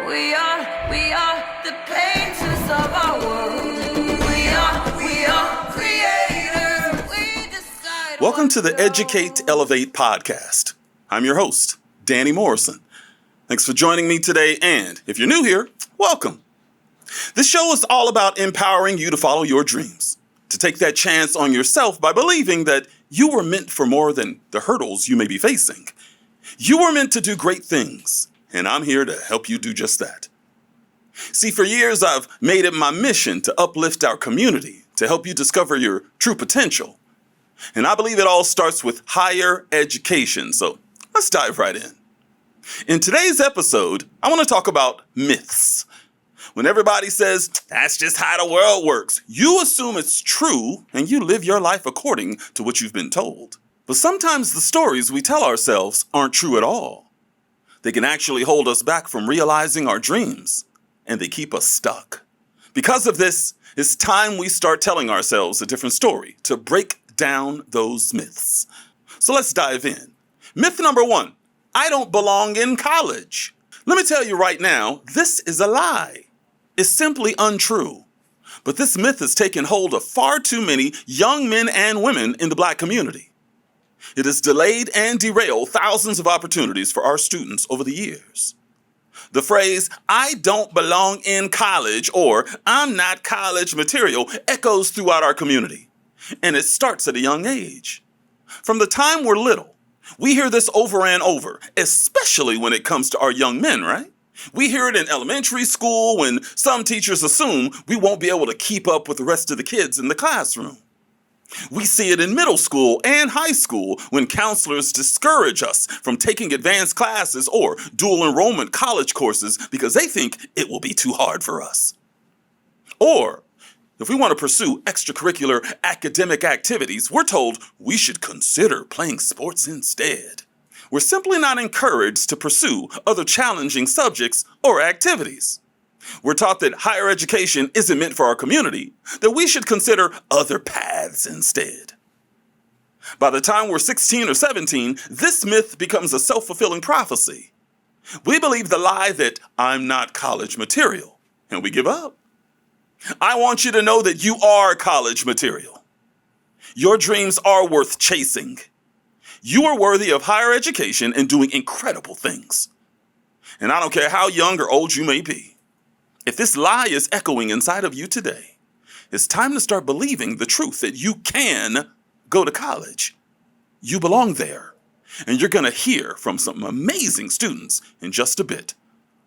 We are the painters of our world. We are creators. We decide. Welcome to the Educate, Elevate podcast. I'm your host, Danny Morrison. Thanks for joining me today, and if you're new here, welcome. This show is all about empowering you to follow your dreams, to take that chance on yourself by believing that you were meant for more than the hurdles you may be facing. You were meant to do great things, and I'm here to help you do just that. See, for years, I've made it my mission to uplift our community, to help you discover your true potential. And I believe it all starts with higher education, so let's dive right in. In today's episode, I want to talk about myths. When everybody says, that's just how the world works, you assume it's true and you live your life according to what you've been told. But sometimes the stories we tell ourselves aren't true at all. They can actually hold us back from realizing our dreams, and they keep us stuck. Because of this, it's time we start telling ourselves a different story to break down those myths. So let's dive in. Myth number 1, I don't belong in college. Let me tell you right now, this is a lie. It's simply untrue. But this myth has taken hold of far too many young men and women in the Black community. It has delayed and derailed thousands of opportunities for our students over the years. The phrase, I don't belong in college, or I'm not college material, echoes throughout our community. And it starts at a young age. From the time we're little, we hear this over and over, especially when it comes to our young men, right? We hear it in elementary school when some teachers assume we won't be able to keep up with the rest of the kids in the classroom. We see it in middle school and high school when counselors discourage us from taking advanced classes or dual enrollment college courses because they think it will be too hard for us. Or, if we want to pursue extracurricular academic activities, we're told we should consider playing sports instead. We're simply not encouraged to pursue other challenging subjects or activities. We're taught that higher education isn't meant for our community, that we should consider other paths instead. By the time we're 16 or 17, this myth becomes a self-fulfilling prophecy. We believe the lie that I'm not college material, and we give up. I want you to know that you are college material. Your dreams are worth chasing. You are worthy of higher education and doing incredible things. And I don't care how young or old you may be. If this lie is echoing inside of you today, it's time to start believing the truth that you can go to college. You belong there. And you're going to hear from some amazing students in just a bit,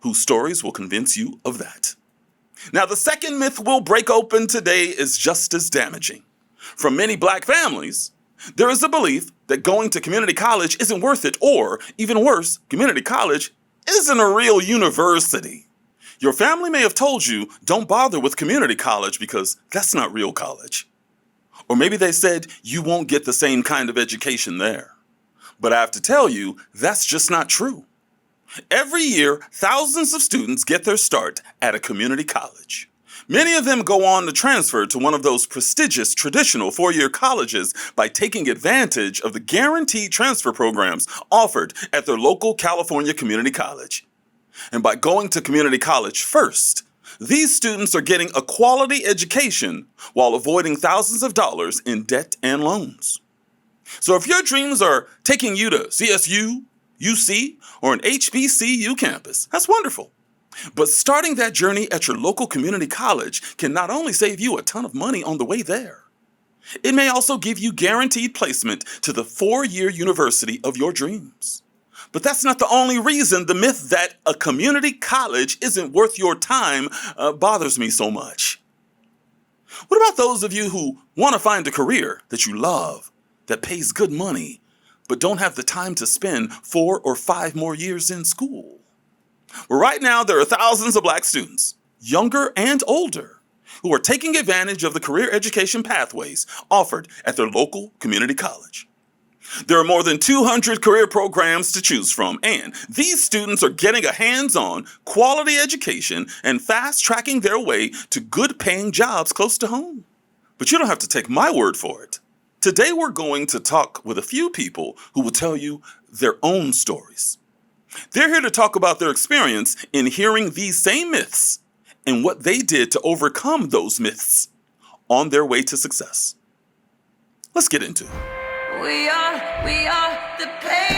whose stories will convince you of that. Now, the second myth we'll break open today is just as damaging. From many Black families, there is a belief that going to community college isn't worth it, or even worse, community college isn't a real university. Your family may have told you, don't bother with community college because that's not real college. Or maybe they said you won't get the same kind of education there. But I have to tell you, that's just not true. Every year, thousands of students get their start at a community college. Many of them go on to transfer to one of those prestigious traditional four-year colleges by taking advantage of the guaranteed transfer programs offered at their local California community college. And by going to community college first, these students are getting a quality education while avoiding thousands of dollars in debt and loans. So if your dreams are taking you to CSU, UC, or an HBCU campus, that's wonderful. But starting that journey at your local community college can not only save you a ton of money on the way there, it may also give you guaranteed placement to the four-year university of your dreams. But that's not the only reason the myth that a community college isn't worth your time bothers me so much. What about those of you who want to find a career that you love, that pays good money, but don't have the time to spend 4 or 5 more years in school? Well, right now, there are thousands of Black students, younger and older, who are taking advantage of the career education pathways offered at their local community college. There are more than 200 career programs to choose from, and these students are getting a hands-on, quality education and fast-tracking their way to good-paying jobs close to home. But you don't have to take my word for it. Today we're going to talk with a few people who will tell you their own stories. They're here to talk about their experience in hearing these same myths and what they did to overcome those myths on their way to success. Let's get into it. We are the pain.